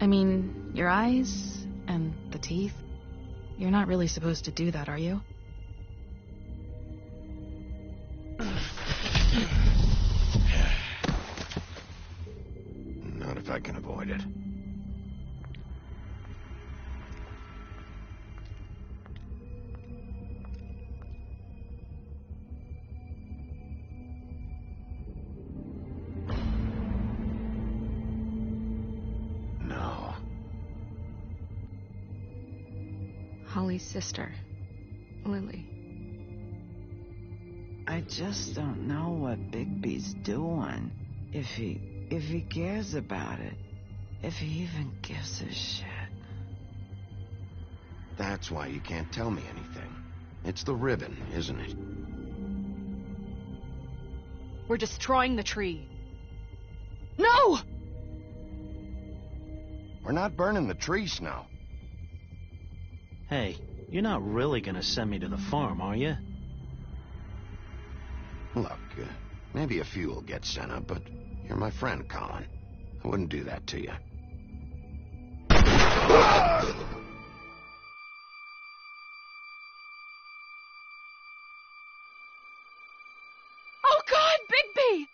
I mean, your eyes and the teeth. You're not really supposed to do that, are you? Not if I can avoid it. No. Holly's sister, Lily. I just don't know what Bigby's doing. If he cares about it. If he even gives a shit. That's why you can't tell me anything. It's the ribbon, isn't it? We're destroying the tree. No! We're not burning the tree, Snow. Hey, you're not really gonna send me to the farm, are you? Look, maybe a few will get sent up, but you're my friend, Colin. I wouldn't do that to you. Oh God, Bigby!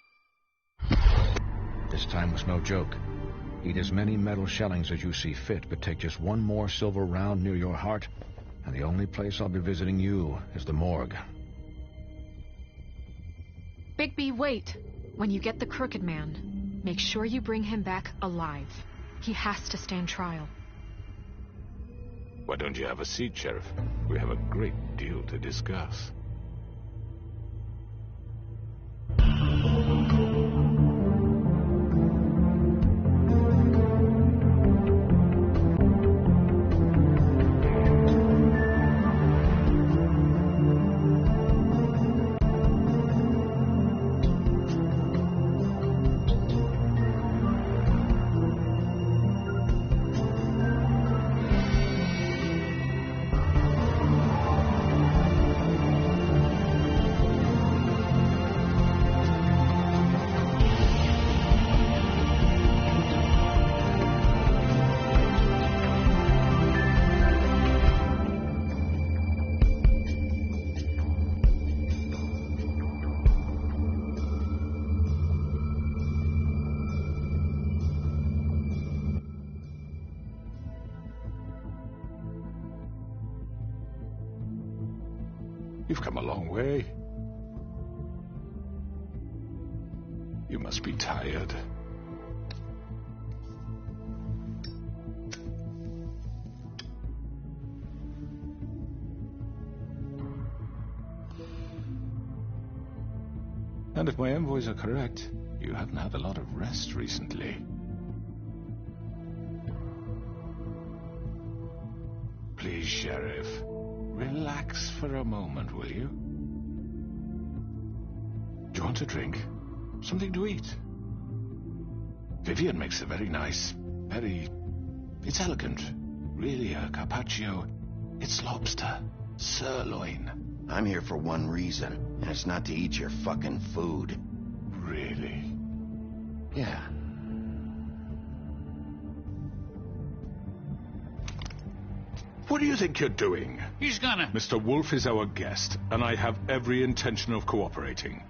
This time was no joke. Eat as many metal shellings as you see fit, but take just one more silver round near your heart, and the only place I'll be visiting you is the morgue. Bigby, wait. When you get the Crooked Man, make sure you bring him back alive. He has to stand trial. Why don't you have a seat, Sheriff? We have a great deal to discuss. You've come a long way. You must be tired. And if my envoys are correct, you haven't had a lot of rest recently. Please, Sheriff. Relax for a moment, will you? Do you want a drink? Something to eat? Vivian makes a very nice, it's elegant. Really, a carpaccio. It's lobster. Sirloin. I'm here for one reason, and it's not to eat your fucking food. Really? Yeah. What do you think you're doing? He's gonna... Mr. Wolf is our guest, and I have every intention of cooperating.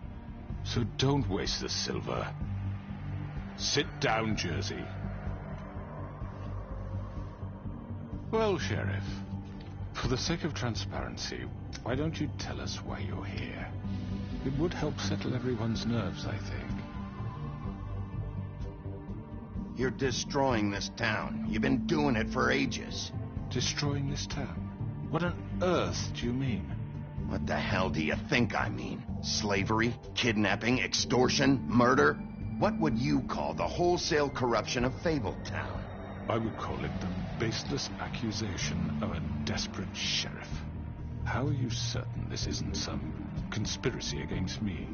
So don't waste the silver. Sit down, Jersey. Well, Sheriff, for the sake of transparency, why don't you tell us why you're here? It would help settle everyone's nerves, I think. You're destroying this town. You've been doing it for ages. Destroying this town? What on earth do you mean? What the hell do you think I mean? Slavery, kidnapping, extortion, murder? What would you call the wholesale corruption of Fabletown? I would call it the baseless accusation of a desperate sheriff. How are you certain this isn't some conspiracy against me?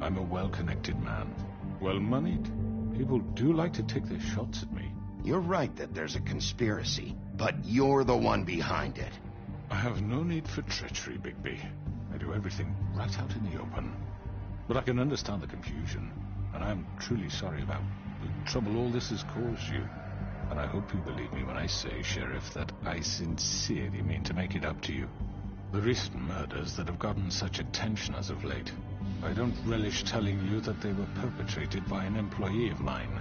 I'm a well-connected man, well-moneyed. People do like to take their shots at me. You're right that there's a conspiracy, but you're the one behind it. I have no need for treachery, Bigby. I do everything right out in the open. But I can understand the confusion, and I am truly sorry about the trouble all this has caused you. And I hope you believe me when I say, Sheriff, that I sincerely mean to make it up to you. The recent murders that have gotten such attention as of late, I don't relish telling you that they were perpetrated by an employee of mine.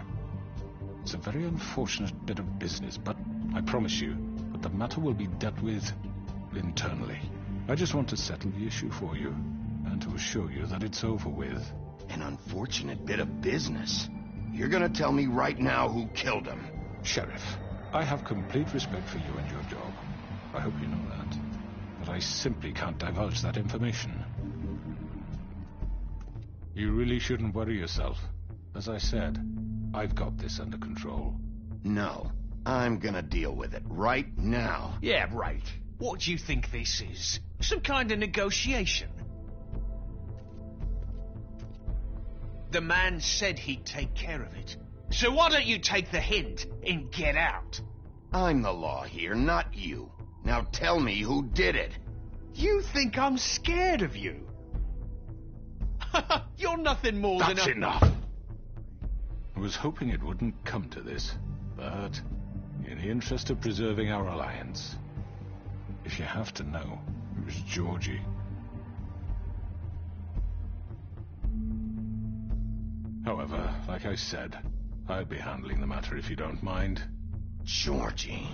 It's a very unfortunate bit of business, but I promise you that the matter will be dealt with internally. I just want to settle the issue for you, and to assure you that it's over with. An unfortunate bit of business. You're gonna tell me right now who killed him. Sheriff, I have complete respect for you and your job. I hope you know that. But I simply can't divulge that information. You really shouldn't worry yourself. As I said, I've got this under control. No, I'm gonna deal with it right now. Yeah, right. What do you think this is? Some kind of negotiation? The man said he'd take care of it. So why don't you take the hint and get out? I'm the law here, not you. Now tell me who did it. You think I'm scared of you? You're nothing more than a... That's enough! I was hoping it wouldn't come to this, but in the interest of preserving our alliance, if you have to know, it was Georgie. However, like I said, I'll be handling the matter if you don't mind. Georgie.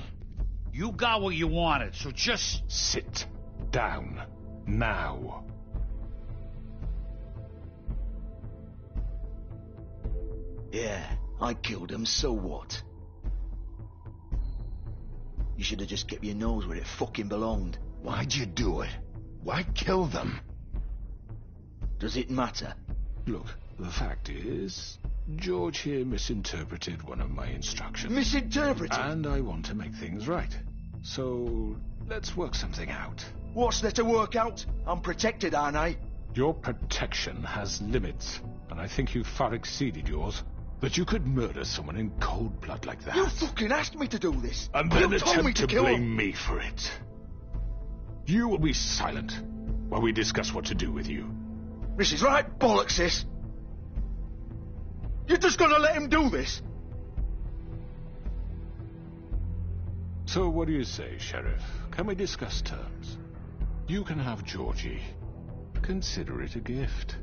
You got what you wanted, so just... Sit down. Now. Yeah, I killed him, so what? You should have just kept your nose where it fucking belonged. Why'd you do it? Why kill them? Does it matter? Look, the fact is, George here misinterpreted one of my instructions. Misinterpreted? And I want to make things right. So, let's work something out. What's there to work out? I'm protected, aren't I? Your protection has limits, and I think you've far exceeded yours. That you could murder someone in cold blood like that. You fucking asked me to do this. And then you told me attempt to to kill blame him. me for it. You will be silent while we discuss what to do with you. This is right bollocks, sis. You're just gonna let him do this? So what do you say, Sheriff? Can we discuss terms? You can have Georgie. Consider it a gift,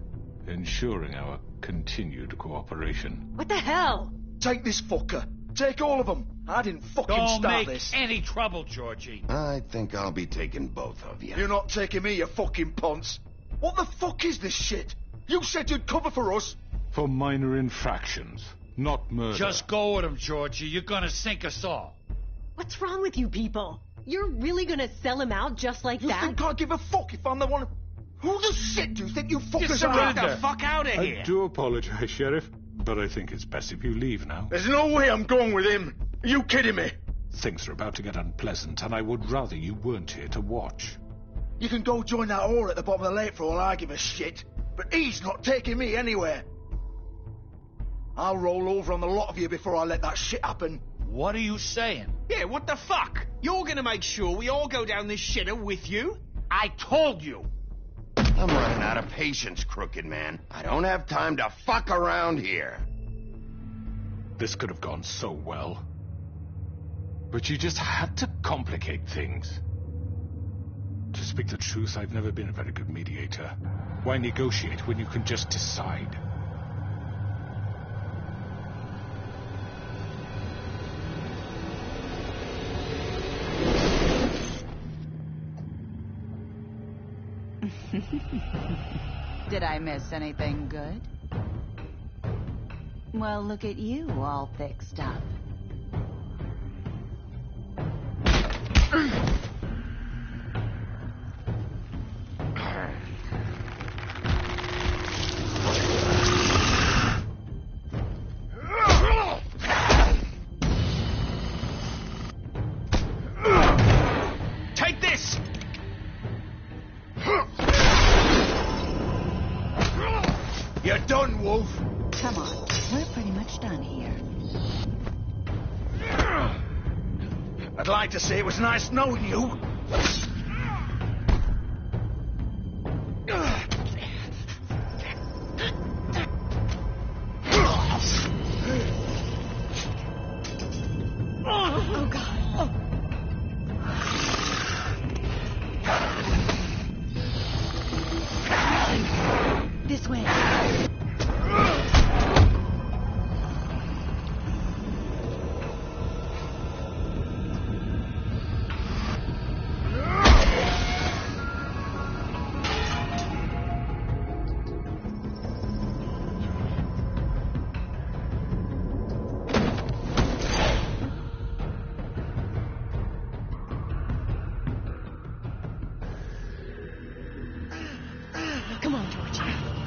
ensuring our continued cooperation. What the hell? Take this fucker. Take all of them. I didn't fucking Don't start make this. any trouble, Georgie. I think I'll be taking both of you. You're not taking me, you fucking ponce. What the fuck is this shit? You said you'd cover for us. For minor infractions, not murder. Just go with him, Georgie. You're gonna sink us all. What's wrong with you people? You're really gonna sell him out just like You that? think I give a fuck if I'm the one... Who the shit do you think you fuckers Just are? get the fuck out of I here. do apologize, Sheriff, but I think it's best if you leave now. There's no way I'm going with him. Are you kidding me? Things are about to get unpleasant, and I would rather you weren't here to watch. You can go join that whore at the bottom of the lake for all I give a shit. But he's not taking me anywhere. I'll roll over on the lot of you before I let that shit happen. What are you saying? Yeah, what the fuck? You're gonna make sure we all go down this shitter with you? I told you. I'm running out of patience, crooked man. I don't have time to fuck around here. This could have gone so well. But you just had to complicate things. To speak the truth, I've never been a very good mediator. Why negotiate when you can just decide? Did I miss anything good? Well, look at you, all fixed up. Take this! You're done, Wolf. Come on, we're pretty much done here. I'd like to say it was nice knowing you. Come on, Georgie.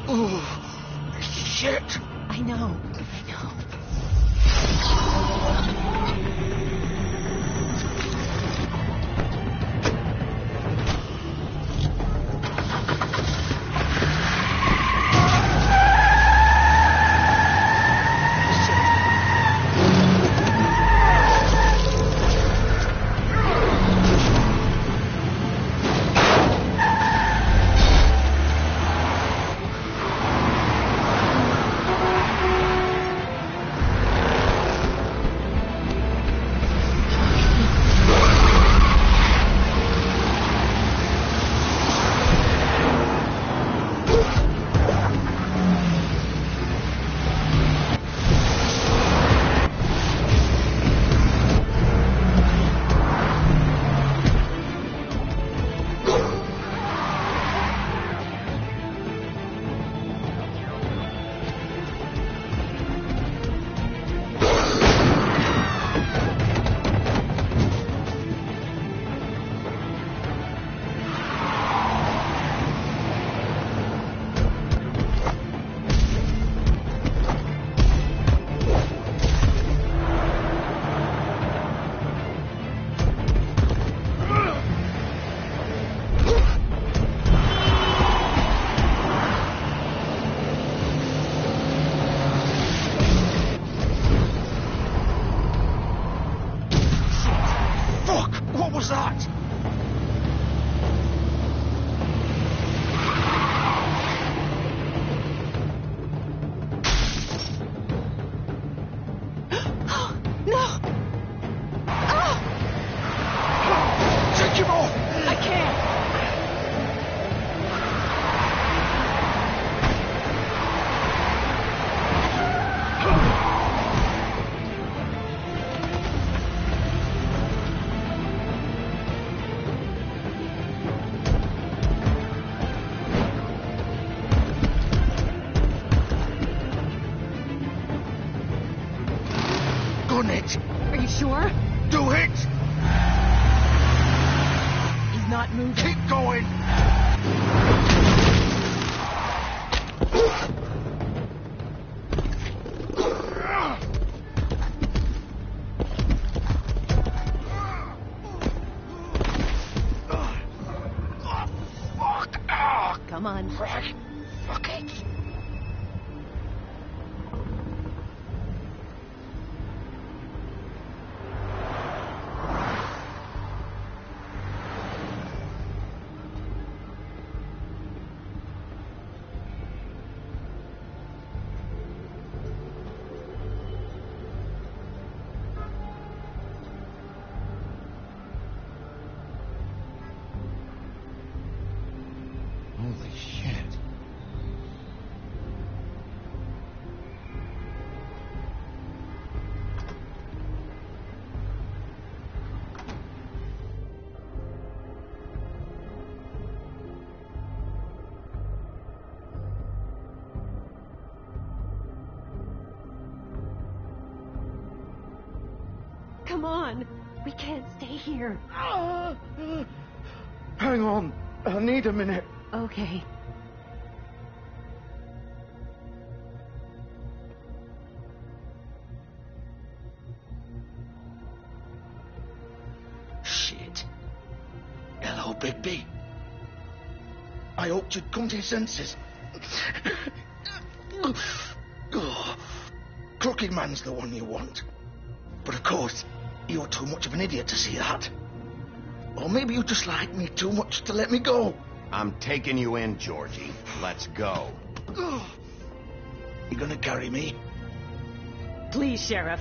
Oh, shit. I know. Are you sure? Do it! He's not moving. Keep going! Come on. Fuck it. Holy shit. Come on. We can't stay here. Hang on. I need a minute. Okay. Shit. Hello, Bigby. I hoped you'd come to your senses. Crooked Man's the one you want. But of course, you're too much of an idiot to see that. Or maybe you just like me too much to let me go. I'm taking you in, Georgie. Let's go. You gonna carry me? Please, Sheriff.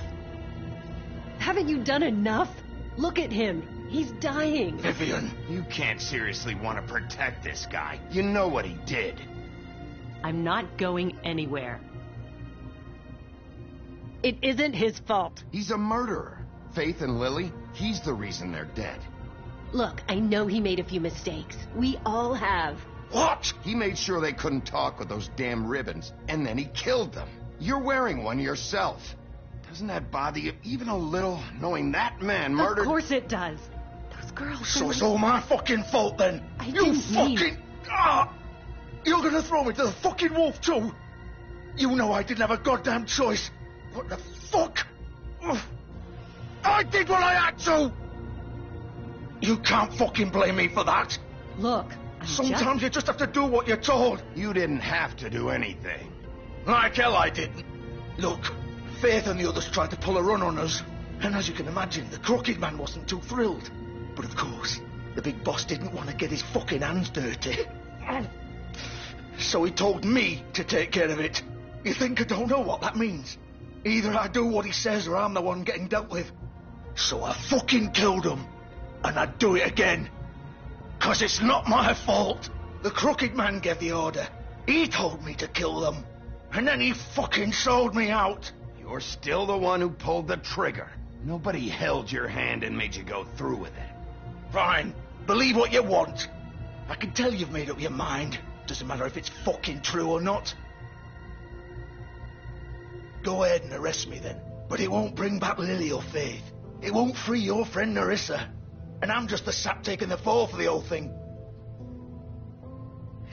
Haven't you done enough? Look at him. He's dying. Vivian. You can't seriously want to protect this guy. You know what he did. I'm not going anywhere. It isn't his fault. He's a murderer. Faith and Lily, he's the reason they're dead. Look, I know he made a few mistakes. We all have. What? He made sure they couldn't talk with those damn ribbons, and then he killed them. You're wearing one yourself. Doesn't that bother you even a little, knowing that man murdered... Of course it does. Those girls... So it's all my fucking fault then. I you didn't fucking... mean... You're gonna throw me to the fucking wolf too? You know I didn't have a goddamn choice. What the fuck? I did what I had to! You can't fucking blame me for that. Look, Sometimes you just have to do what you're told. You didn't have to do anything. Like hell I didn't. Look, Faith and the others tried to pull a run on us. And as you can imagine, the Crooked Man wasn't too thrilled. But of course, the big boss didn't want to get his fucking hands dirty. So he told me to take care of it. You think I don't know what that means? Either I do what he says or I'm the one getting dealt with. So I fucking killed him. And I'd do it again. 'Cause it's not my fault. The Crooked Man gave the order. He told me to kill them. And then he fucking sold me out. You're still the one who pulled the trigger. Nobody held your hand and made you go through with it. Fine. Believe what you want. I can tell you've made up your mind. Doesn't matter if it's fucking true or not. Go ahead and arrest me then. But it won't bring back Lily or Faith. It won't free your friend Nerissa. And I'm just the sap taking the fall for the whole thing.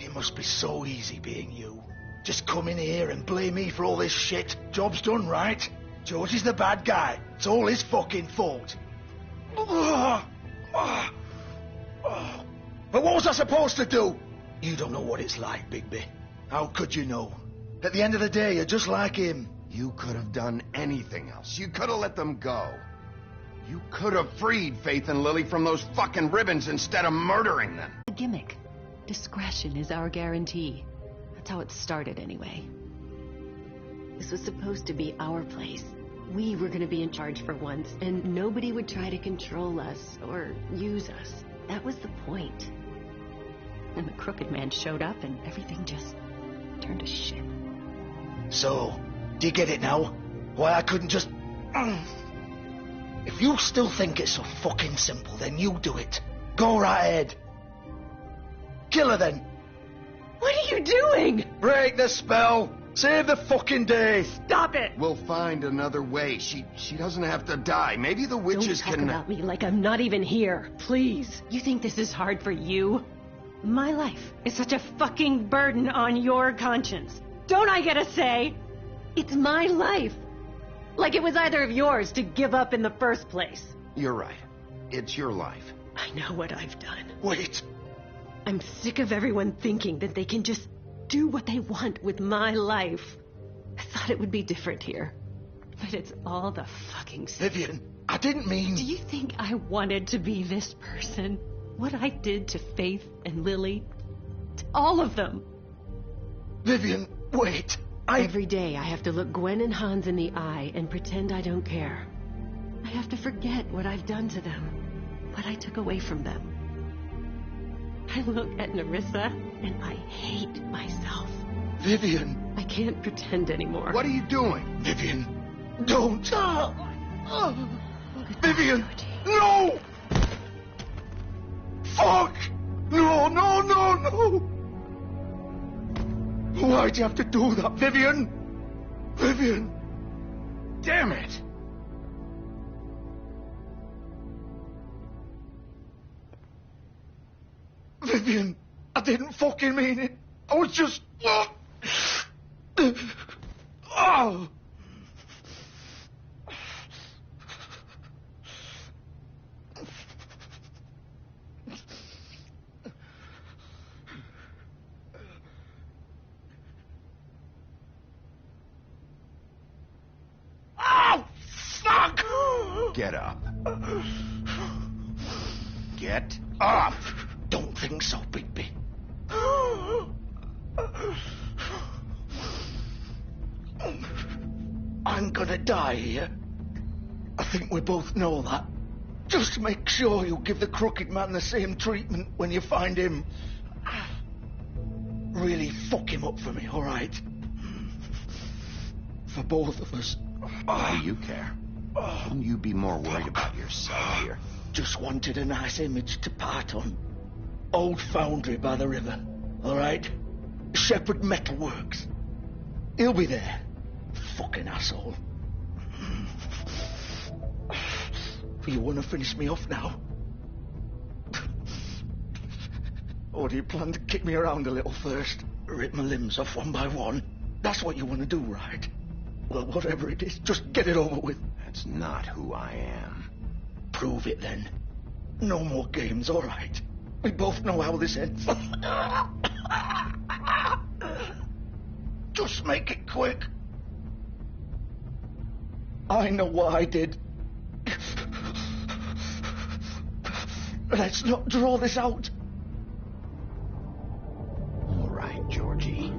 It must be so easy being you. Just come in here and blame me for all this shit. Job's done, right? George is the bad guy. It's all his fucking fault. But what was I supposed to do? You don't know what it's like, Bigby. How could you know? At the end of the day, you're just like him. You could have done anything else. You could have let them go. You could have freed Faith and Lily from those fucking ribbons instead of murdering them. A gimmick. Discretion is our guarantee. That's how it started anyway. This was supposed to be our place. We were going to be in charge for once, and nobody would try to control us or use us. That was the point. And the Crooked Man showed up, and everything just turned to shit. So, do you get it now? Why I couldn't just... If you still think it's so fucking simple, then you do it. Go right ahead. Kill her then. What are you doing? Break the spell. Save the fucking day. Stop it. We'll find another way. She doesn't have to die. Maybe the witches Don't talk about me like I'm not even here. Please. You think this is hard for you? My life is such a fucking burden on your conscience. Don't I get a say? It's my life. Like it was either of yours to give up in the first place. You're right. It's your life. I know what I've done. Wait. I'm sick of everyone thinking that they can just do what they want with my life. I thought it would be different here. But it's all the fucking same. Vivian, I didn't mean... Do you think I wanted to be this person? What I did to Faith and Lily? To all of them. Vivian, wait. Every day I have to look Gwen and Hans in the eye and pretend I don't care. I have to forget what I've done to them. What I took away from them. I look at Nerissa and I hate myself. Vivian. I can't pretend anymore. What are you doing? Vivian, don't. Vivian, no! Fuck! No, no, no, no! Why'd you have to do that, Vivian? Vivian! Damn it! Vivian, I didn't fucking mean it. I was just... Oh! Fuck! Get up. Get up! Don't think so, Bigby. I'm gonna die here. I think we both know that. Just make sure you give the Crooked Man the same treatment when you find him. Really fuck him up for me, all right? For both of us. Why do you care? Shouldn't you be more worried about yourself here? Just wanted a nice image to part on. Old foundry by the river, all right? Shepherd Metalworks. He'll be there. Fucking asshole. You want to finish me off now? Or do you plan to kick me around a little first? Rip my limbs off one by one? That's what you want to do, right? Well, whatever it is, just get it over with. That's not who I am. Prove it, then. No more games, all right? We both know how this ends. Just make it quick. I know what I did. Let's not draw this out. All right, Georgie.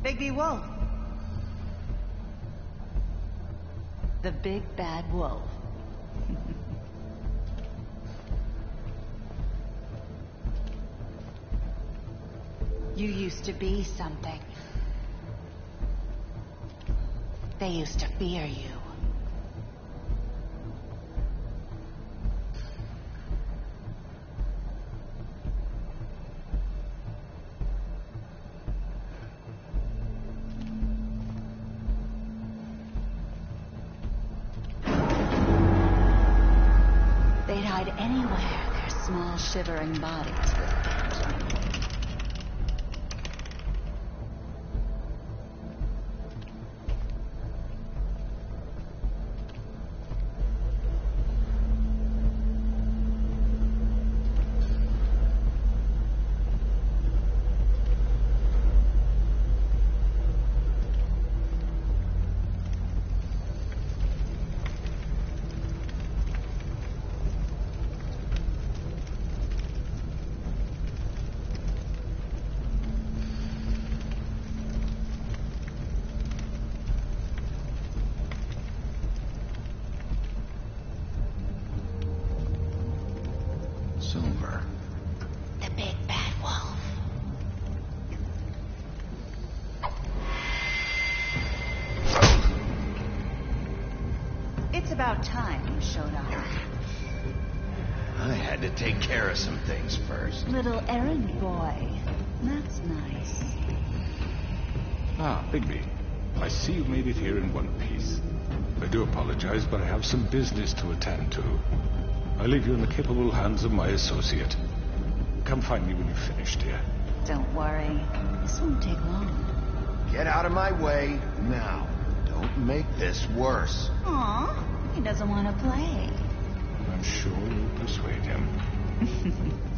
Bigby Wolf. The big bad wolf. You used to be something. They used to fear you. They'd hide anywhere their small shivering bodies would appear. Silver. The big bad wolf. It's about time you showed up. I had to take care of some things first. Little errand boy. That's nice. Ah, Bigby. I see you made it here in one piece. I do apologize, but I have some business to attend to. I leave you in the capable hands of my associate. Come find me when you've finished, dear. Don't worry. This won't take long. Get out of my way now. Don't make this worse. Aw, He doesn't want to play. I'm sure you'll persuade him.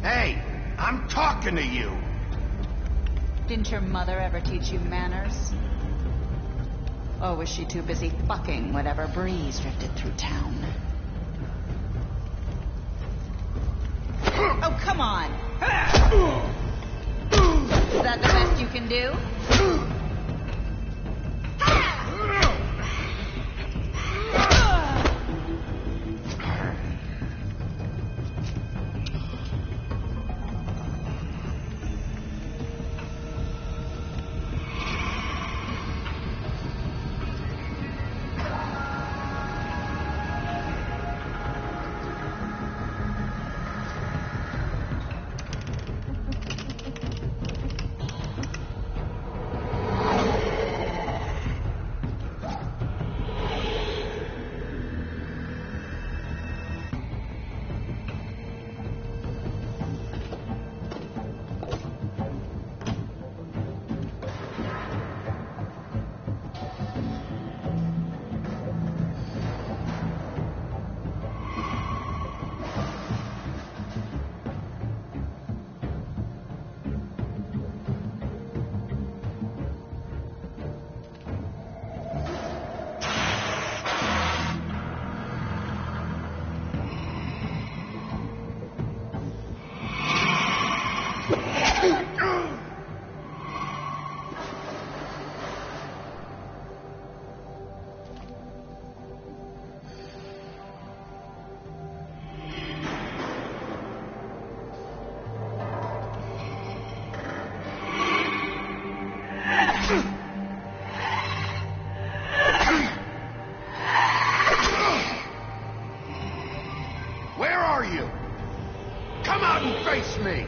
Hey, I'm talking to you. Didn't your mother ever teach you manners? Or was she too busy fucking whatever breeze drifted through town? Oh, come on! Is that the best you can do? Where are you? Come out and face me!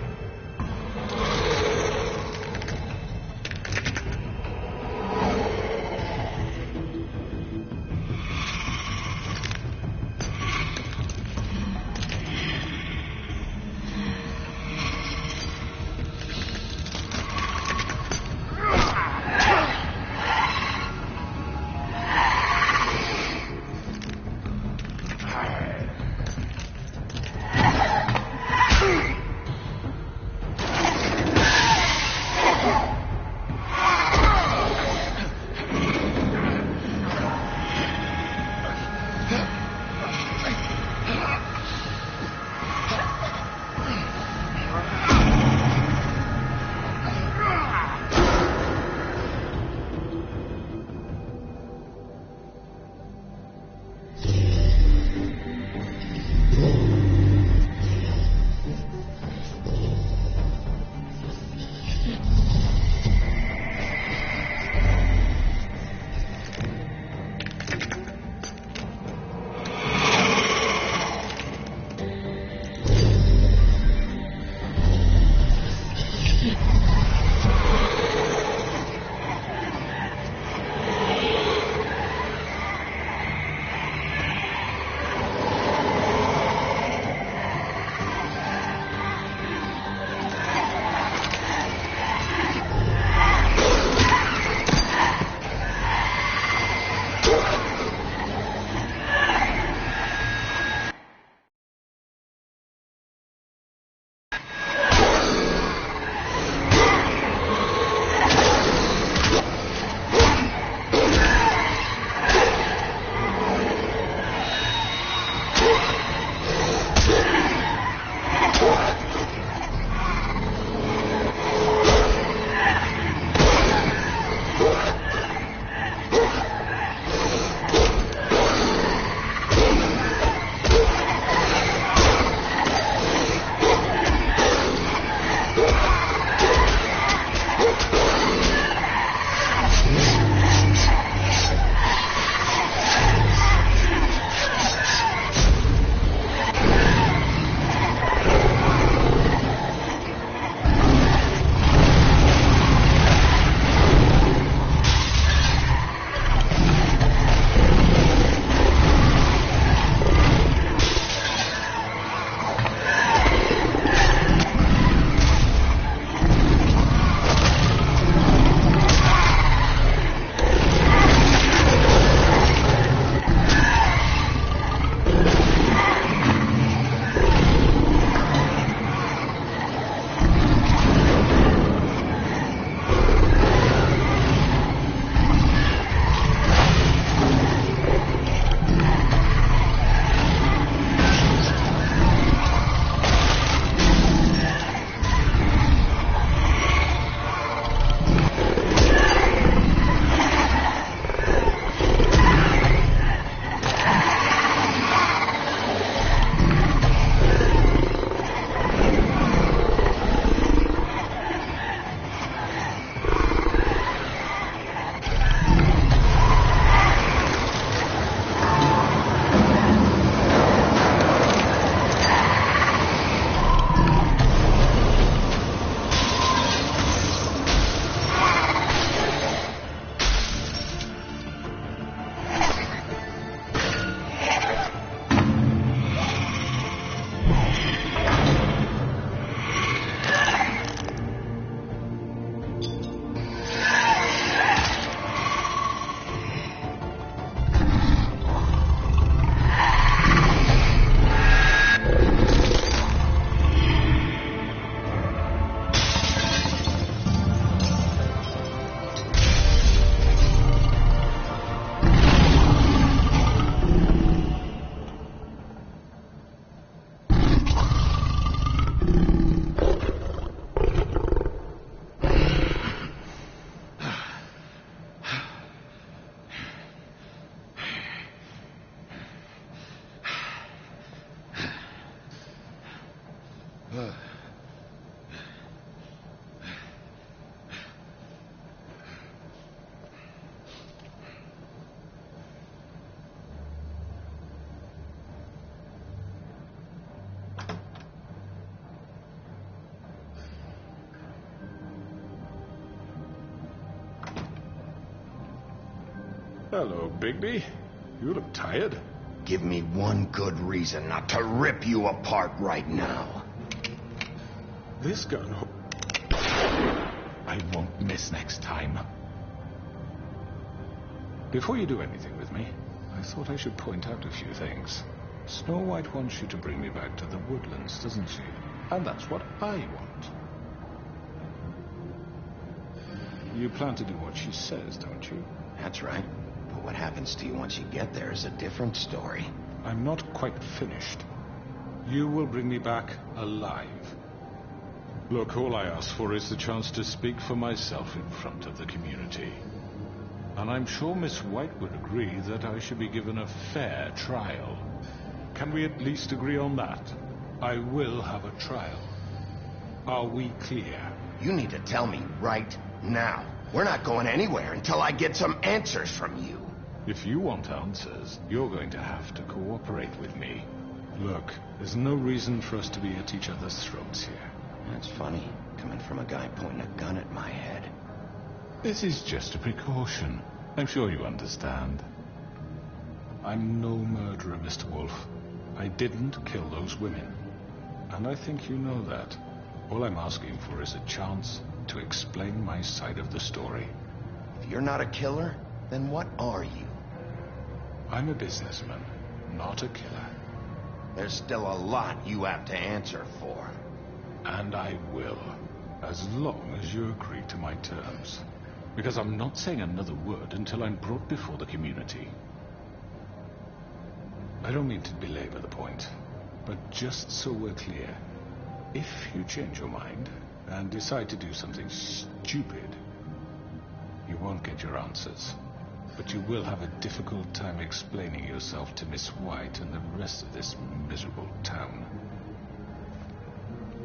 Hello, Bigby. You look tired. Give me one good reason not to rip you apart right now. This gun... I won't miss next time. Before you do anything with me, I thought I should point out a few things. Snow White wants you to bring me back to the woodlands, doesn't she? And that's what I want. You plan to do what she says, don't you? That's right. But what happens to you once you get there is a different story. I'm not quite finished. You will bring me back alive. Look, all I ask for is the chance to speak for myself in front of the community. And I'm sure Miss White would agree that I should be given a fair trial. Can we at least agree on that? I will have a trial. Are we clear? You need to tell me right now. We're not going anywhere until I get some answers from you. If you want answers, you're going to have to cooperate with me. Look, there's no reason for us to be at each other's throats here. That's funny, coming from a guy pointing a gun at my head. This is just a precaution. I'm sure you understand. I'm no murderer, Mr. Wolf. I didn't kill those women. And I think you know that. All I'm asking for is a chance to explain my side of the story. If you're not a killer, then what are you? I'm a businessman, not a killer. There's still a lot you have to answer for. And I will, as long as you agree to my terms. Because I'm not saying another word until I'm brought before the community. I don't mean to belabor the point, but just so we're clear, if you change your mind and decide to do something stupid, you won't get your answers. But you will have a difficult time explaining yourself to Miss White and the rest of this miserable town.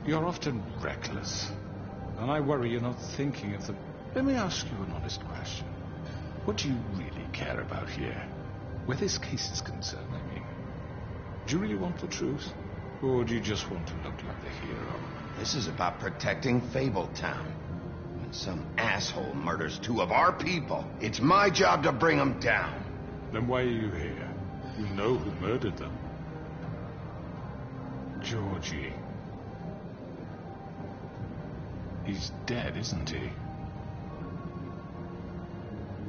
You're often reckless, and I worry you're not thinking of the... Let me ask you an honest question. What do you really care about here? Where this case is concerned, I mean. Do you really want the truth? Or do you just want to look like the hero? This is about protecting Fabletown. When some asshole murders two of our people, it's my job to bring them down. Then why are you here? You know who murdered them. Georgie. He's dead, isn't he?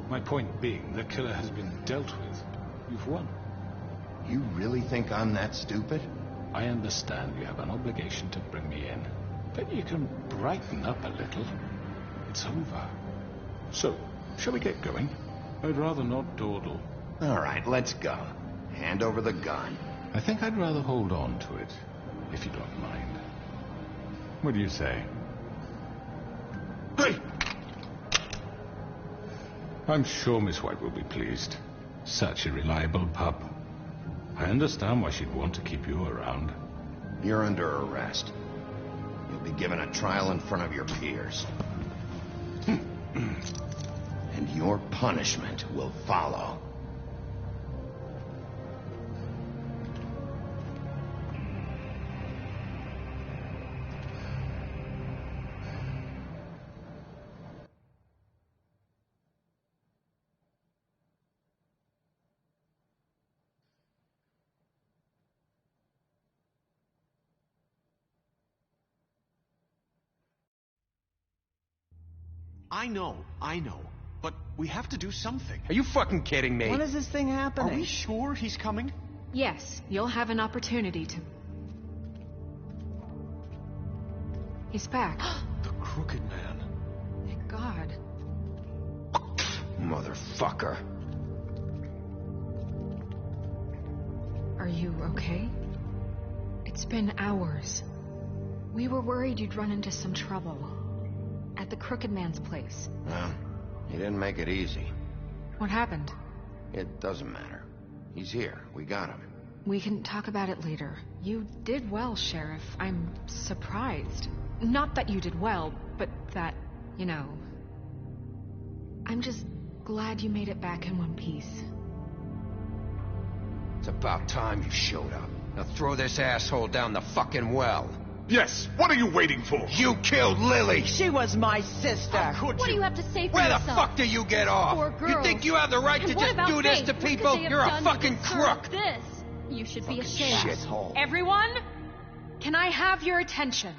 My point being, the killer has been dealt with. You've won. You really think I'm that stupid? I understand you have an obligation to bring me in, but you can brighten up a little. It's over. So, shall we get going? I'd rather not dawdle. All right, let's go. Hand over the gun. I think I'd rather hold on to it, if you don't mind. What do you say? Hey! I'm sure Miss White will be pleased. Such a reliable pup. I understand why she'd want to keep you around. You're under arrest. You'll be given a trial in front of your peers. And your punishment will follow. I know. But we have to do something. Are you fucking kidding me? When is this thing happening? Are we sure he's coming? Yes, you'll have an opportunity to... He's back. The Crooked Man. Thank God. Motherfucker. Are you okay? It's been hours. We were worried you'd run into some trouble. At the Crooked Man's place. Well, he didn't make it easy. What happened? It doesn't matter. He's here. We got him. We can talk about it later. You did well, Sheriff. I'm surprised. Not that you did well, but that, you know... I'm just glad you made it back in one piece. It's about time you showed up. Now throw this asshole down the fucking well. Yes, what are you waiting for? You killed Lily! She was my sister. How could What you? do you have to say for Where the yourself? fuck do you get off? Poor girls. You think you have the right And to what just about do this Faith? to What could people? they have You're a done to fucking deserve crook! This? You should be ashamed. Shithole. Everyone, can I have your attention?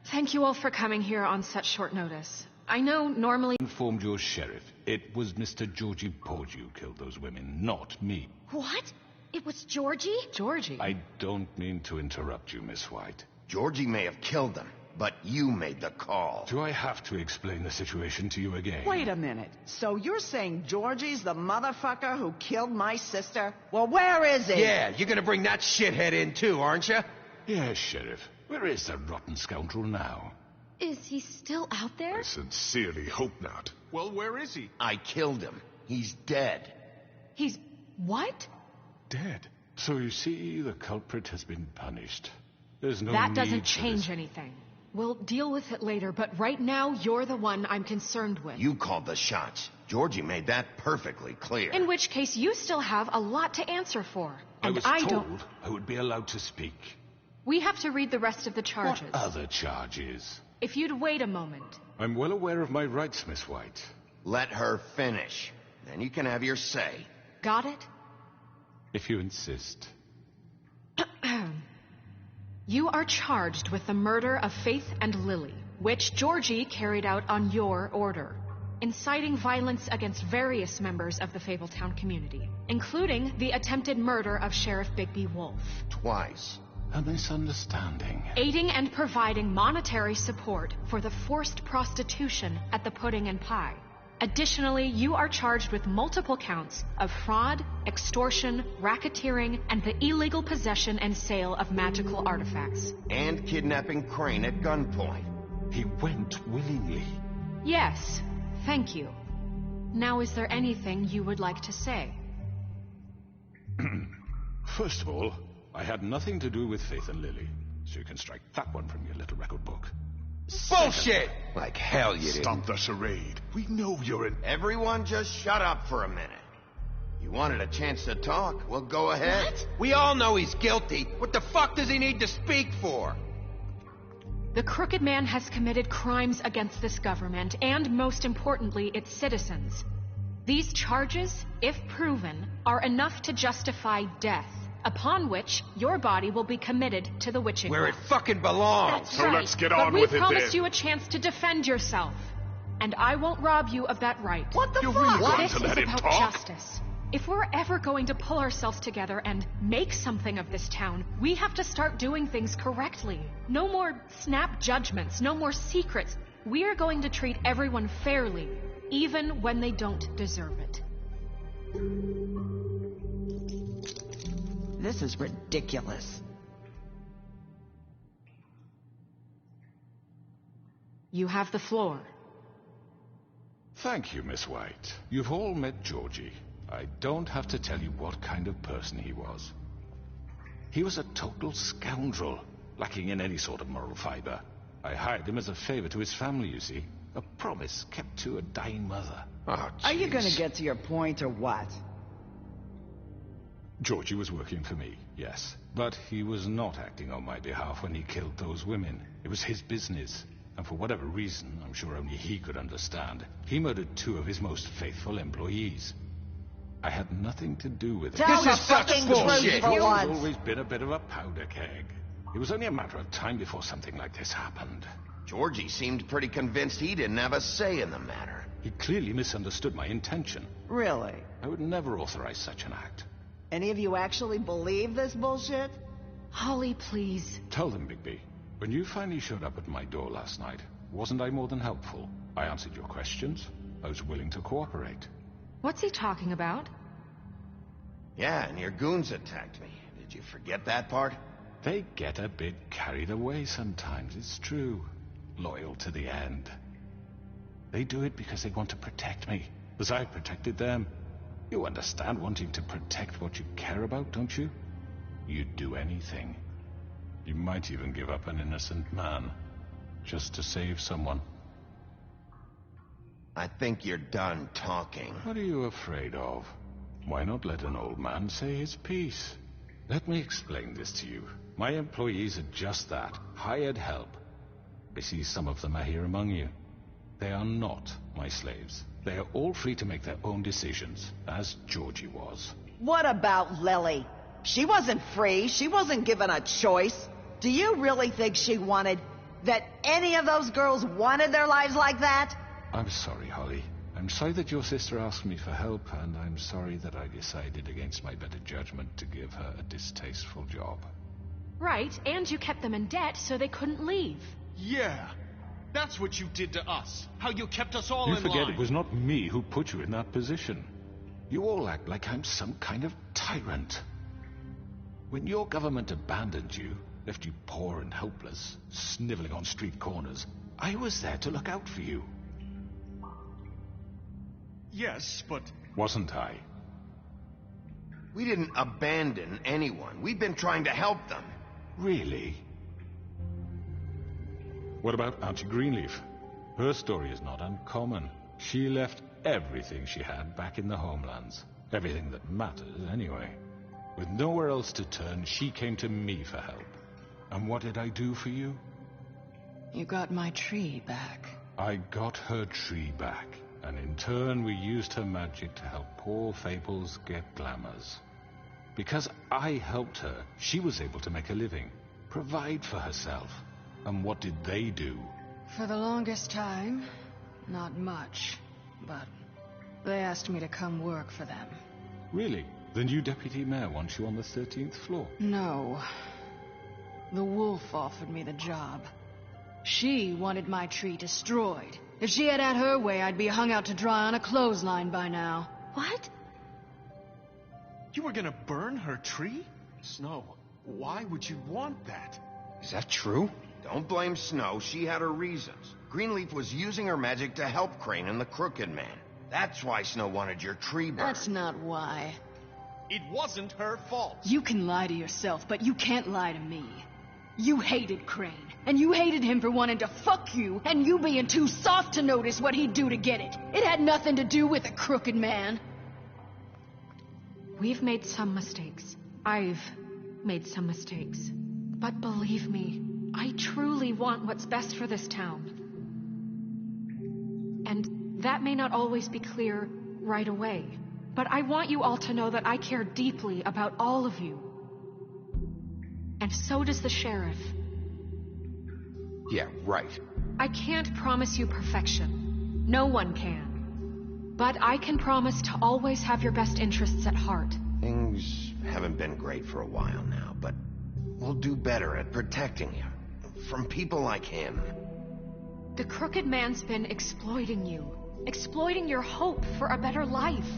Thank you all for coming here on such short notice. I know normally... Informed your sheriff. It was Mr. Georgie Porgy who killed those women, not me. What? It was Georgie? Georgie? I don't mean to interrupt you, Miss White. Georgie may have killed them, but you made the call. Do I have to explain the situation to you again? Wait a minute. So you're saying Georgie's the motherfucker who killed my sister? Well, where is he? Yeah, you're gonna bring that shithead in too, aren't you? Yes, Sheriff. Where is the rotten scoundrel now? Is he still out there? I sincerely hope not. Well, where is he? I killed him. He's dead. He's... what? Dead. So you see, the culprit has been punished. There's no That need doesn't for change this. anything. We'll deal with it later, but right now, you're the one I'm concerned with. You called the shots. Georgie made that perfectly clear. In which case, you still have a lot to answer for. I And was I told don't... I would be allowed to speak. We have to read the rest of the charges. What other charges? If you'd wait a moment. I'm well aware of my rights, Miss White. Let her finish. Then you can have your say. Got it? If you insist. You are charged with the murder of Faith and Lily, which Georgie carried out on your order, inciting violence against various members of the Fabletown community, including the attempted murder of Sheriff Bigby Wolf. Twice. A misunderstanding. Aiding and providing monetary support for the forced prostitution at the Pudding and Pie. Additionally, you are charged with multiple counts of fraud, extortion, racketeering, and the illegal possession and sale of magical artifacts. And kidnapping Crane at gunpoint. He went willingly. Yes, thank you. Now, is there anything you would like to say? First of all, I had nothing to do with Faith and Lily, so you can strike that one from your little record book. Bullshit! Like hell you Stop didn't. the charade. We know you're an... Everyone just shut up for a minute. You wanted a chance to talk? Well, go ahead. What? We all know he's guilty. What the fuck does he need to speak for? The Crooked Man has committed crimes against this government and, most importantly, its citizens. These charges, if proven, are enough to justify death, upon which your body will be committed to the witching Where it well. fucking belongs. That's So right. let's get but on we with it promised then. you a chance to defend yourself, and I won't rob you of that right. What the You're fuck? really going This to is let him about talk? justice. If we're ever going to pull ourselves together and make something of this town, we have to start doing things correctly. No more snap judgments, no more secrets. We are going to treat everyone fairly, even when they don't deserve it. This is ridiculous. You have the floor. Thank you, Miss White. You've all met Georgie. I don't have to tell you what kind of person he was. He was a total scoundrel, lacking in any sort of moral fiber. I hired him as a favor to his family, you see. A promise kept to a dying mother. Oh, Are you jeez. gonna get to your point or what? Georgie was working for me, yes. But he was not acting on my behalf when he killed those women. It was his business. And for whatever reason, I'm sure only he could understand, he murdered 2 of his most faithful employees. I had nothing to do with it. Tell This the is such fucking bullshit. truth for He's once. always been a bit of a powder keg. It was only a matter of time before something like this happened. Georgie seemed pretty convinced he didn't have a say in the matter. He clearly misunderstood my intention. Really? I would never authorize such an act. Any of you actually believe this bullshit? Holly, please. Tell them, Bigby. When you finally showed up at my door last night, wasn't I more than helpful? I answered your questions. I was willing to cooperate. What's he talking about? Yeah, and your goons attacked me. Did you forget that part? They get a bit carried away sometimes, it's true. Loyal to the end. They do it because they want to protect me, as I protected them. You understand wanting to protect what you care about, don't you? you'd do anything. You might even give up an innocent man, just to save someone. I think you're done talking. What are you afraid of? Why not let an old man say his piece? Let me explain this to you. My employees are just that, hired help. I see some of them are here among you. They are not my slaves. They are all free to make their own decisions, as Georgie was. What about Lily? She wasn't free. She wasn't given a choice. Do you really think she wanted... that any of those girls wanted their lives like that? I'm sorry, Holly. I'm sorry that your sister asked me for help, and I'm sorry that I decided against my better judgment to give her a distasteful job. Right, and you kept them in debt so they couldn't leave. Yeah, that's what you did to us. How you kept us all in line. You forget it was not me who put you in that position. You all act like I'm some kind of tyrant. When your government abandoned you, left you poor and helpless, sniveling on street corners, I was there to look out for you. Yes, but... Wasn't I? We didn't abandon anyone. We've been trying to help them. Really? What about Auntie Greenleaf? Her story is not uncommon. She left everything she had back in the homelands. Everything that matters, anyway. With nowhere else to turn, she came to me for help. And what did I do for you? You got my tree back. I got her tree back. And in turn, we used her magic to help poor Fables get glamours. Because I helped her, she was able to make a living, provide for herself. And what did they do? For the longest time, not much. But they asked me to come work for them. Really? The new deputy mayor wants you on the 13th floor? No. The wolf offered me the job. She wanted my tree destroyed. If she had her way, I'd be hung out to dry on a clothesline by now. What? You were gonna burn her tree? Snow, why would you want that? Is that true? Don't blame Snow. She had her reasons. Greenleaf was using her magic to help Crane and the Crooked Man. That's why Snow wanted your tree burned. That's not why. It wasn't her fault. You can lie to yourself, but you can't lie to me. You hated Crane, and you hated him for wanting to fuck you, and you being too soft to notice what he'd do to get it. It had nothing to do with the Crooked Man. We've made some mistakes. I've made some mistakes. But believe me, I truly want what's best for this town. And that may not always be clear right away. But I want you all to know that I care deeply about all of you. And so does the sheriff. Yeah, right. I can't promise you perfection. No one can. But I can promise to always have your best interests at heart. Things haven't been great for a while now, but we'll do better at protecting you. From people like him. The Crooked Man's been exploiting you. Exploiting your hope for a better life.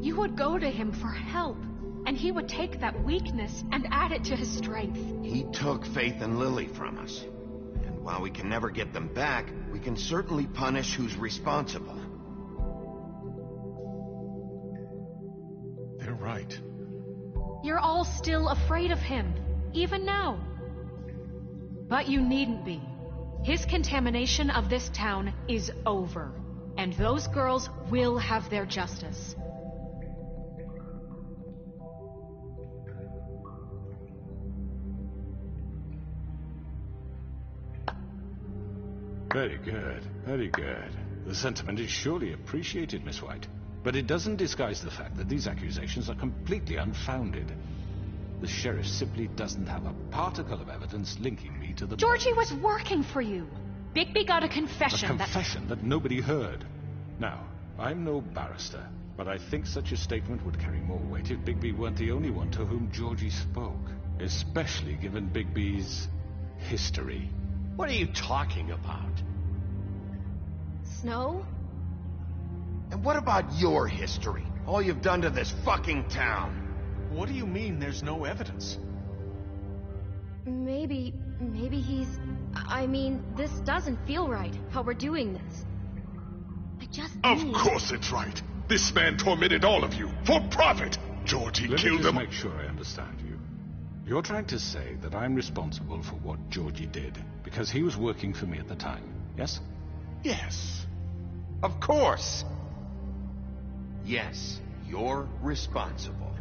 You would go to him for help, and he would take that weakness and add it to his strength. He took Faith and Lily from us. And while we can never get them back, we can certainly punish who's responsible. They're right. You're all still afraid of him, even now. But you needn't be. His contamination of this town is over, and those girls will have their justice. Very good, very good. The sentiment is surely appreciated, Miss White. But it doesn't disguise the fact that these accusations are completely unfounded. The sheriff simply doesn't have a particle of evidence linking me to the... Georgie was working for you. Bigby got a confession. A confession that nobody heard. Now, I'm no barrister, but I think such a statement would carry more weight if Bigby weren't the only one to whom Georgie spoke. Especially given Bigby's history. What are you talking about? Snow? And what about your history? All you've done to this fucking town? What do you mean there's no evidence? Maybe he's... I mean, this doesn't feel right, how we're doing this. I just Of course it's right. This man tormented all of you, for profit. Georgie killed them. Let me just make sure I understand you. You're trying to say that I'm responsible for what Georgie did, because he was working for me at the time, yes? Yes. Of course. Yes, you're responsible.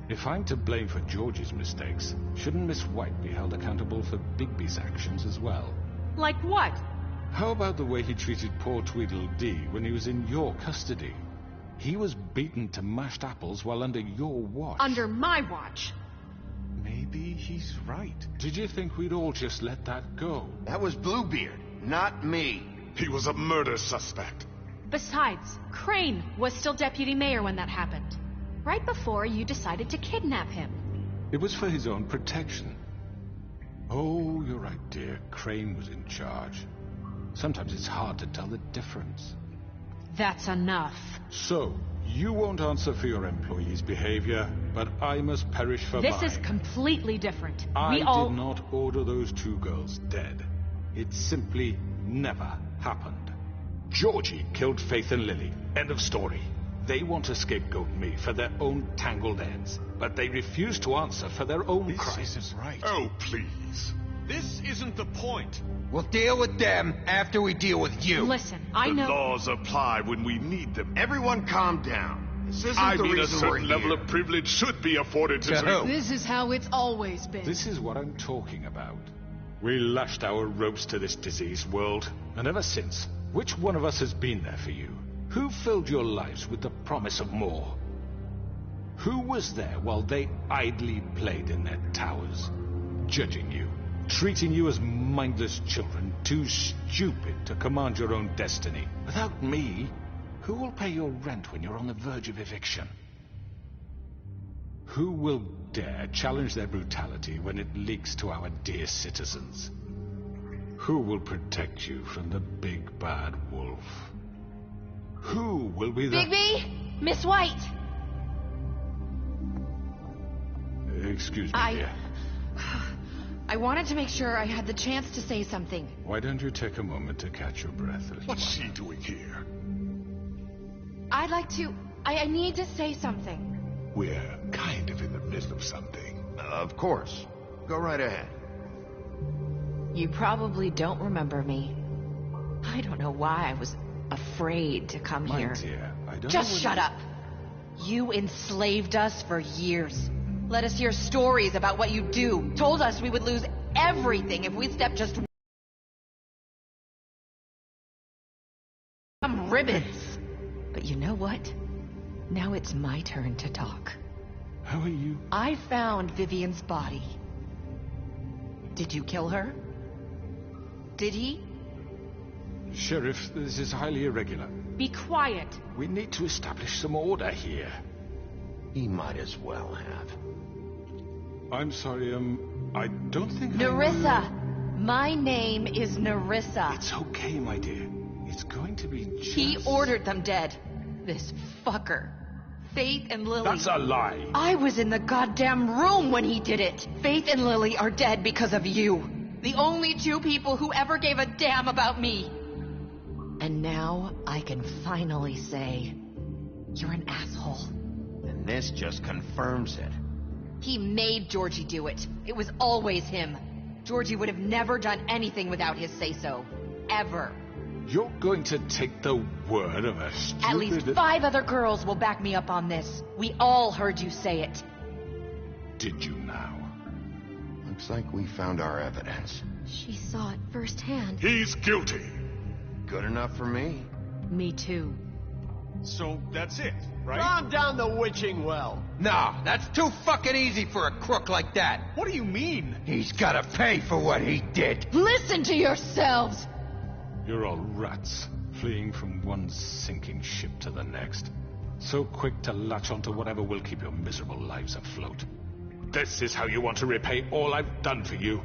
If I'm to blame for Georgie's mistakes, shouldn't Miss White be held accountable for Bigby's actions as well? Like what? How about the way he treated poor Tweedledee when he was in your custody? He was beaten to mashed apples while under your watch. Under my watch. Maybe he's right. Did you think we'd all just let that go? That was Bluebeard, not me. He was a murder suspect. Besides, Crane was still deputy mayor when that happened. Right before you decided to kidnap him. It was for his own protection. Oh, you're right, dear. Crane was in charge. Sometimes it's hard to tell the difference. That's enough. So, you won't answer for your employees' behavior, but I must perish for mine. This is completely different. I We all... did not order those 2 girls dead. It simply never happened. Georgie killed Faith and Lily. End of story. They want to scapegoat me for their own tangled ends, but they refuse to answer for their own crimes. This isn't right. Oh, please. This isn't the point. We'll deal with them after we deal with you. Listen, I know... The laws apply when we need them. Everyone calm down. This isn't I the mean, a reason we're certain here. level of privilege should be afforded to... who? This is how it's always been. This is what I'm talking about. We lashed our ropes to this diseased world, and ever since, which one of us has been there for you? Who filled your lives with the promise of more? Who was there while they idly played in their towers, judging you, treating you as mindless children, too stupid to command your own destiny? Without me, who will pay your rent when you're on the verge of eviction? Who will dare challenge their brutality when it leaks to our dear citizens? Who will protect you from the big bad wolf? Who will be the... Bigby! Miss White! Excuse me, dear. I wanted to make sure I had the chance to say something. Why don't you take a moment to catch your breath? What's she doing here? I'd like to... I need to say something. We're kind of in the middle of something. Of course. Go right ahead. You probably don't remember me. I don't know why I was afraid to come My here. dear, I don't Just know what shut up. You enslaved us for years. Let us hear stories about what you do. Told us we would lose everything if we stepped just some ribbons. But you know what? Now it's my turn to talk. How are you? I found Vivian's body. Did you kill her? Did he? Sheriff, this is highly irregular. Be quiet. We need to establish some order here. He might as well have. I'm sorry, I don't think Nerissa! My name is Nerissa. It's okay, my dear. It's going to be just... He ordered them dead. This fucker. Faith and Lily. That's a lie. I was in the goddamn room when he did it. Faith and Lily are dead because of you. The only 2 people who ever gave a damn about me. And now I can finally say, you're an asshole. And this just confirms it. He made Georgie do it. It was always him. Georgie would have never done anything without his say-so. Ever. You're going to take the word of a stupid... At least 5 other girls will back me up on this. We all heard you say it. Did you now? Looks like we found our evidence. She saw it firsthand. He's guilty. Good enough for me. Me too. So that's it, right? Calm down the witching well. No, that's too fucking easy for a crook like that. What do you mean? He's gotta pay for what he did. Listen to yourselves! You're all rats, fleeing from one sinking ship to the next. So quick to latch onto whatever will keep your miserable lives afloat. This is how you want to repay all I've done for you.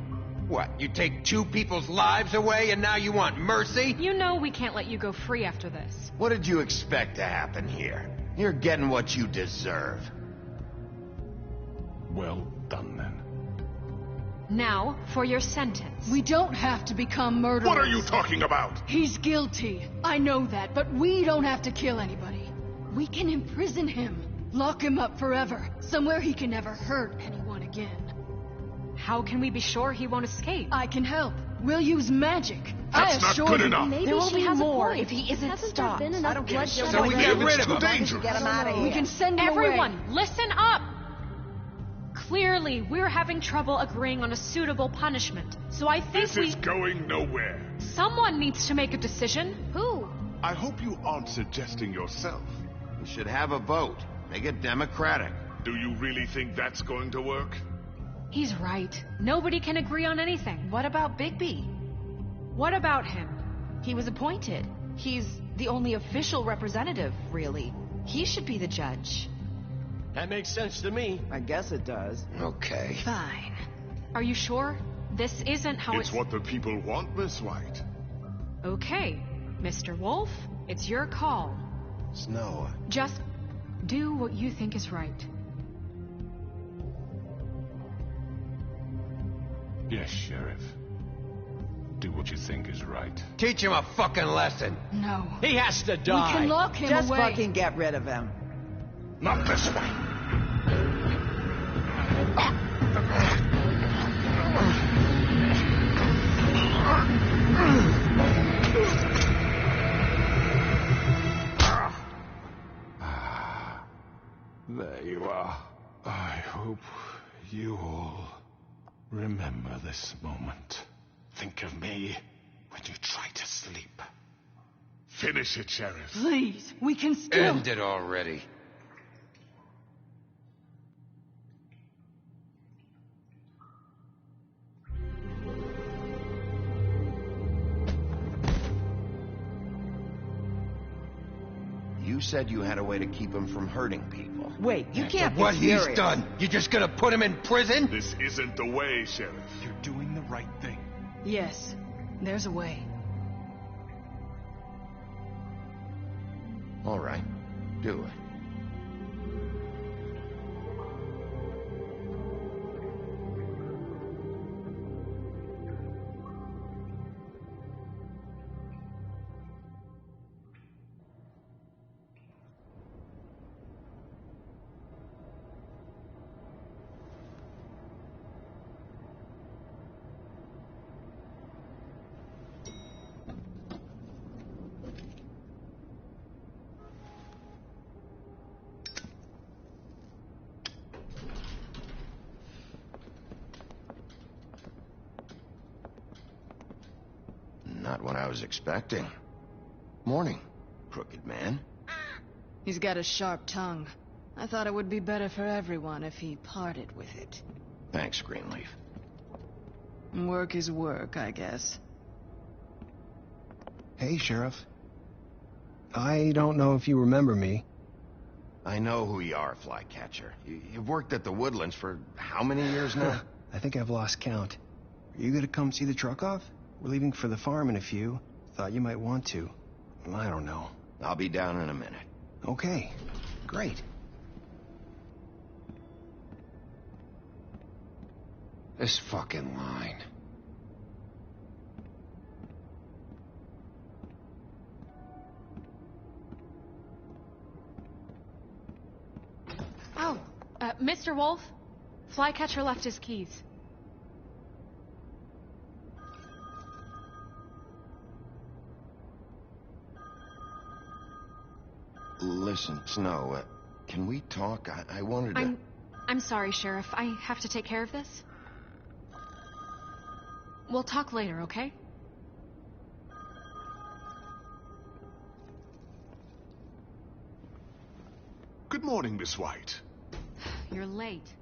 What, you take 2 people's lives away and now you want mercy? You know we can't let you go free after this. What did you expect to happen here? You're getting what you deserve. Well done, then. Now, for your sentence. We don't have to become murderers. What are you talking about? He's guilty. I know that, but we don't have to kill anybody. We can imprison him. Lock him up forever. Somewhere he can never hurt anyone again. how can we be sure he won't escape? I can help. We'll use magic. That's not good enough. Maybe There will she be has more a point. if he isn't Hasn't stopped. there been enough I don't give a bloodshed shit. So we already? get rid It's of him. too dangerous. Get him out of here. We can send him away. Everyone, listen up! Clearly, we're having trouble agreeing on a suitable punishment. So I think This is going nowhere. someone needs to make a decision. Who? I hope you aren't suggesting yourself. We should have a vote. Make it democratic. Do you really think that's going to work? He's right. Nobody can agree on anything. What about Bigby? What about him? He was appointed. He's the only official representative, really. He should be the judge. That makes sense to me. I guess it does. Okay. Fine. Are you sure? This isn't how It's what the people want, Miss White. Okay, Mr. Wolf, it's your call. Snow. Just do what you think is right. Yes, Sheriff. Do what you think is right. Teach him a fucking lesson. No. He has to We die. can lock him Just away. fucking get rid of him. Not this way. There you are. I hope you all remember this moment. Think of me when you try to sleep. Finish it, Sheriff. Please, we can still... End it already. You said you had a way to keep him from hurting people. Wait, you can't After be what he's serious. done, you just gonna put him in prison? This isn't the way, Sheriff. You're doing the right thing. Yes, there's a way. All right. Do it. Not what I was expecting. Morning, crooked man. He's got a sharp tongue. I thought it would be better for everyone if he parted with it. Thanks, Greenleaf. Work is work, I guess. Hey, Sheriff. I don't know if you remember me. I know who you are, Flycatcher. You've worked at the Woodlands for how many years now? I think I've lost count. Are you gonna come see the truck off? We're leaving for the farm in a few. Thought you might want to. I don't know. I'll be down in a minute. Okay, great. This fucking line. Oh, Mr. Wolf, Flycatcher left his keys. Listen, Snow, can we talk? I wanted to... I'm sorry, Sheriff. I have to take care of this. We'll talk later, okay? Good morning, Miss White. You're late.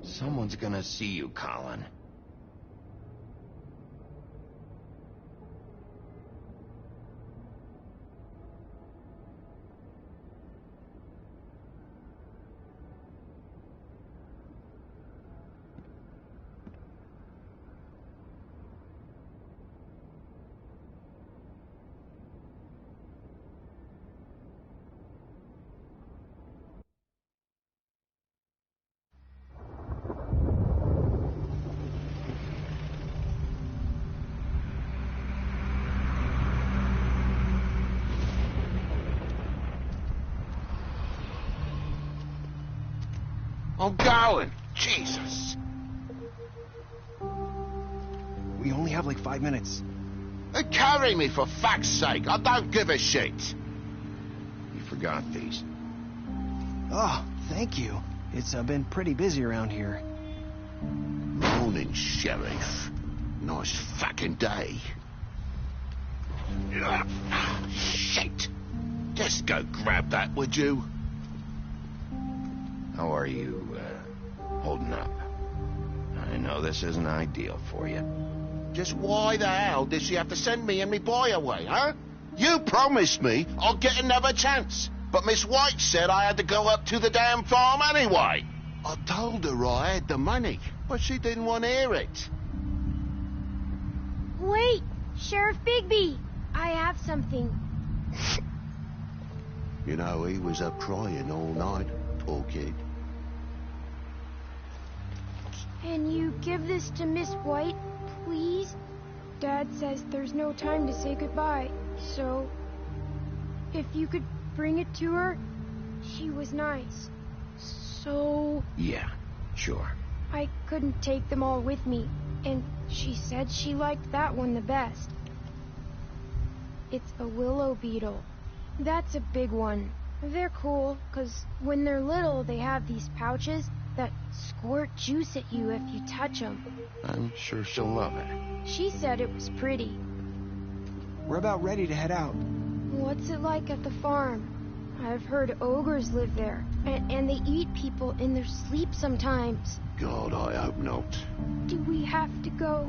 Someone's gonna see you, Colin. I'm going. Jesus. We only have like 5 minutes. Carry me, for fuck's sake. I don't give a shit. You forgot these. Oh, thank you. It's been pretty busy around here. Morning, Sheriff. Nice fucking day. Shit. Just go grab that, would you? How are you, holding up? I know this isn't ideal for you. Just why the hell did she have to send me and me boy away, huh? You promised me I'll get another chance. But Miss White said I had to go up to the damn farm anyway. I told her I had the money, but she didn't want to hear it. Wait, Sheriff Bigby, I have something. You know, he was up crying all night, poor kid. Can you give this to Miss White, please? Dad says there's no time to say goodbye, so if you could bring it to her, she was nice. So... Yeah, sure. I couldn't take them all with me, and she said she liked that one the best. It's a willow beetle. That's a big one. They're cool, 'cause when they're little, they have these pouches that squirt juice at you if you touch them. I'm sure she'll love it. She said it was pretty. We're about ready to head out. What's it like at the farm? I've heard ogres live there, and they eat people in their sleep sometimes. God, I hope not. Do we have to go?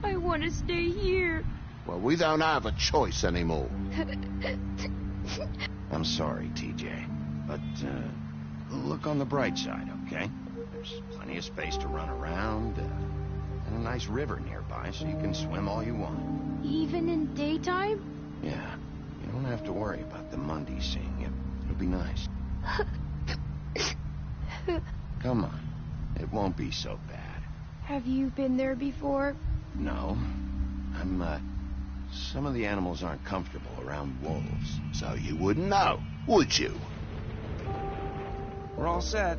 I want to stay here. Well, we don't have a choice anymore. I'm sorry, TJ, but look on the bright side, okay? There's plenty of space to run around, and a nice river nearby, so you can swim all you want. Even in daytime? Yeah, you don't have to worry about the Monday seeing you. It'll be nice. Come on, it won't be so bad. Have you been there before? No, some of the animals aren't comfortable around wolves, so you wouldn't know, would you? We're all set.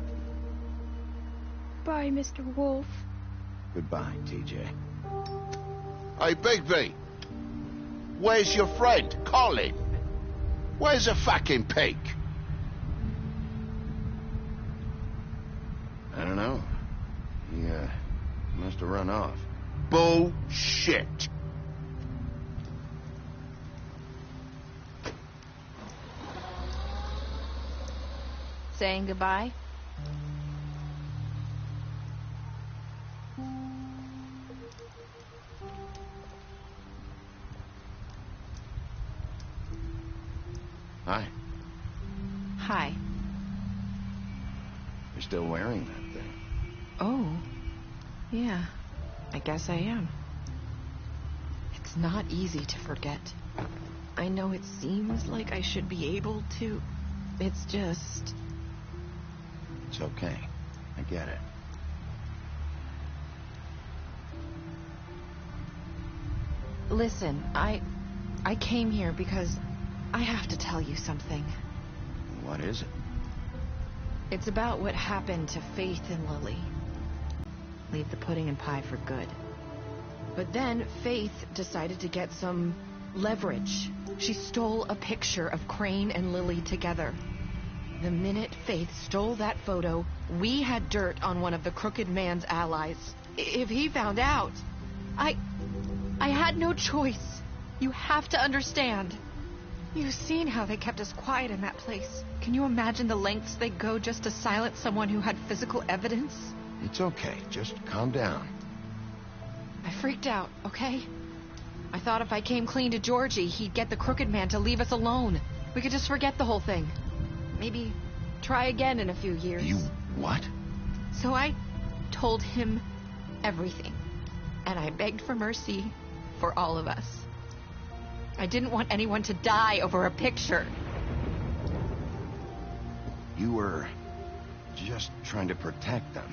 Bye, Mr. Wolf. Goodbye, TJ. Hey, Bigby. Where's your friend, Colin? Where's the fucking pig? I don't know. He, must have run off. Bullshit. Saying goodbye? Hi. Hi. You're still wearing that thing. Oh, yeah, I guess I am. It's not easy to forget. I know it seems like I should be able to. It's just... It's okay. I get it. Listen, I came here because I have to tell you something. What is it? It's about what happened to Faith and Lily. Leave the pudding and pie for good. But then Faith decided to get some leverage. She stole a picture of Crane and Lily together. The minute Faith stole that photo, we had dirt on one of the crooked man's allies. If he found out, I had no choice. You have to understand. You've seen how they kept us quiet in that place. Can you imagine the lengths they go just to silence someone who had physical evidence? It's okay. Just calm down. I freaked out, okay? I thought if I came clean to Georgie, he'd get the crooked man to leave us alone. We could just forget the whole thing. Maybe try again in a few years. You what? So I told him everything. And I begged for mercy for all of us. I didn't want anyone to die over a picture. You were just trying to protect them.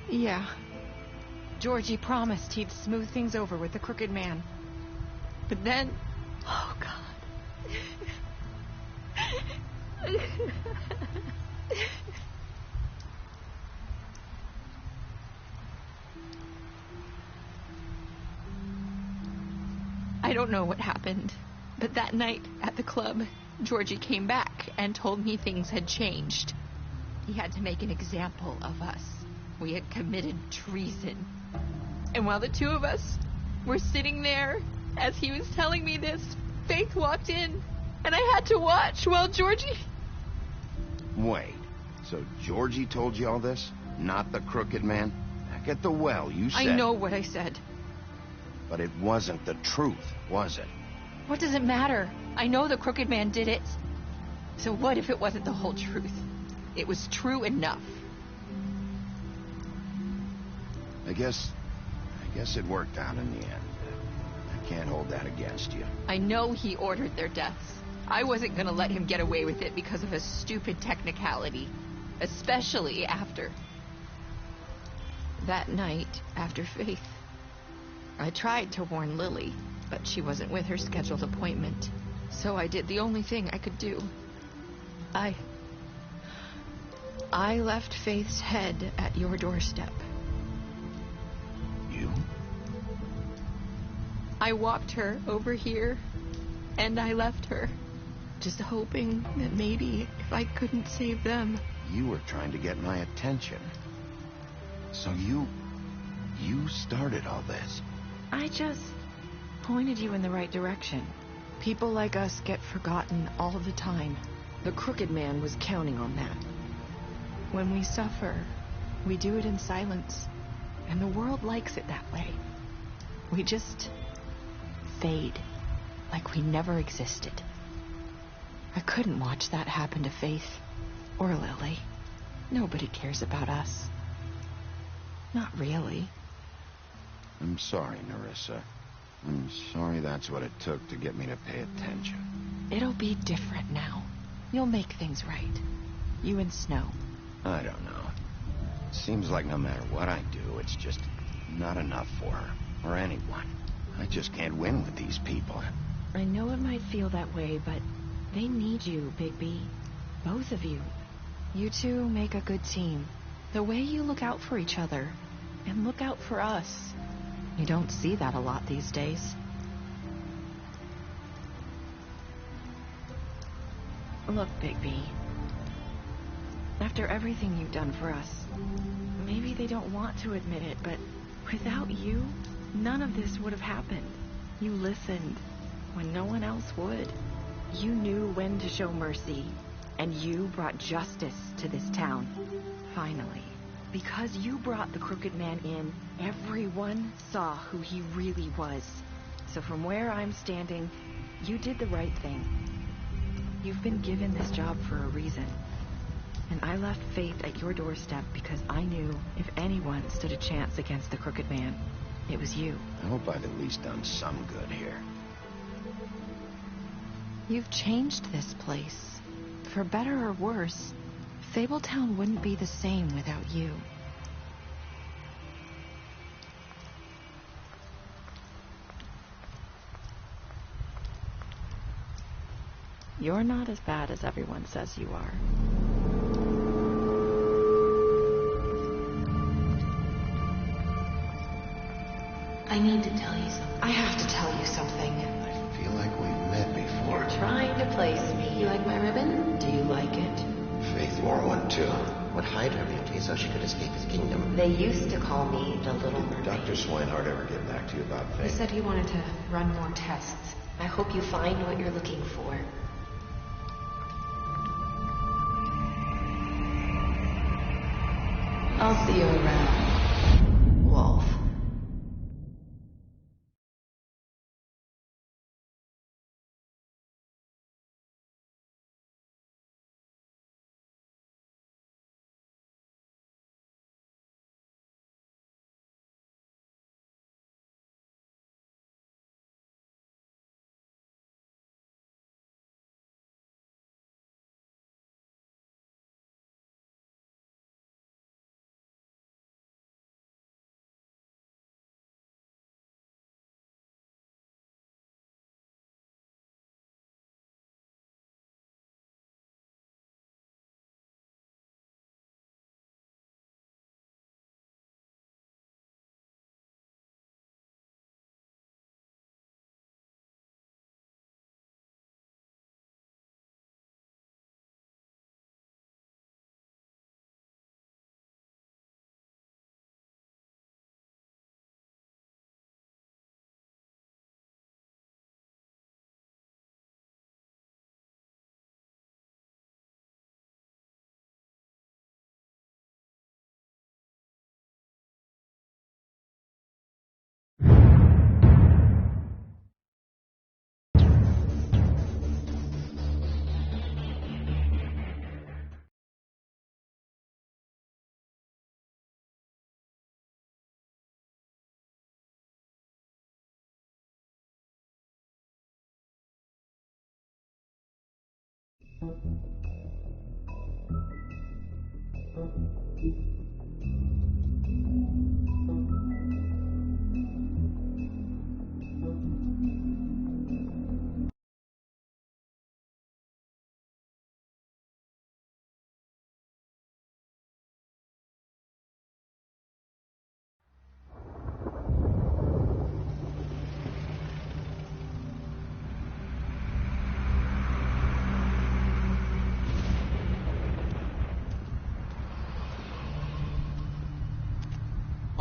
Yeah. Georgie promised he'd smooth things over with the crooked man. But then... Oh, God. don't know what happened, but that night at the club, Georgie came back and told me things had changed. He had to make an example of us. We had committed treason. And while the two of us were sitting there, as he was telling me this, Faith walked in, and I had to watch while Georgie... Wait, so Georgie told you all this? Not the crooked man? Back at the well, you said... I know what I said. But it wasn't the truth, was it? What does it matter? I know the crooked man did it. So what if it wasn't the whole truth? It was true enough. I guess it worked out in the end. I can't hold that against you. I know he ordered their deaths. I wasn't gonna let him get away with it because of a stupid technicality. Especially after... that night, after Faith. I tried to warn Lily, but she wasn't with her scheduled appointment. So I did the only thing I could do. I left Faith's head at your doorstep. You? I walked her over here, and I left her, just hoping that maybe if I couldn't save them... You were trying to get my attention. So you started all this. I just pointed you in the right direction. People like us get forgotten all the time. The crooked man was counting on that. When we suffer, we do it in silence, and the world likes it that way. We just fade, like we never existed. I couldn't watch that happen to Faith or Lily. Nobody cares about us. Not really. I'm sorry, Nerissa. I'm sorry that's what it took to get me to pay attention. It'll be different now. You'll make things right. You and Snow. I don't know. Seems like no matter what I do, it's just not enough for her, or anyone. I just can't win with these people. I know it might feel that way, but they need you, Bigby. Both of you. You two make a good team. The way you look out for each other, and look out for us. You don't see that a lot these days. Look, Bigby. After everything you've done for us, maybe they don't want to admit it, but without you, none of this would have happened. You listened when no one else would. You knew when to show mercy, and you brought justice to this town. Finally. Because you brought the crooked man in, everyone saw who he really was. So from where I'm standing, you did the right thing. You've been given this job for a reason. And I left Faith at your doorstep because I knew if anyone stood a chance against the crooked man, it was you. I hope I've at least done some good here. You've changed this place. For better or worse, Fabletown wouldn't be the same without you. You're not as bad as everyone says you are. I need to tell you something. I have to tell you something. I feel like we've met before. You're trying to place me. You like my ribbon? Do you like it? Faith wore one too. Would hide her beauty so she could escape his kingdom. They used to call me the Little Mermaid. Dr. Swinehart ever get back to you about He Faith? said he wanted to run more tests. I hope you find what you're looking for. I'll see you around.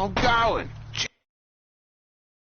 I'm going.